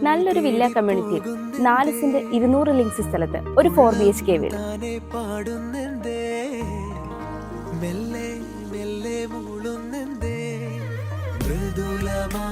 നല്ലൊരു villa community, 4 saint 200 ലിങ്സ് സ്ഥലത്ത് ഒരു 4 BHK വീട്. മെല്ലെ മെല്ലെ മൂളുന്നെന്തേ മൃദുലമാ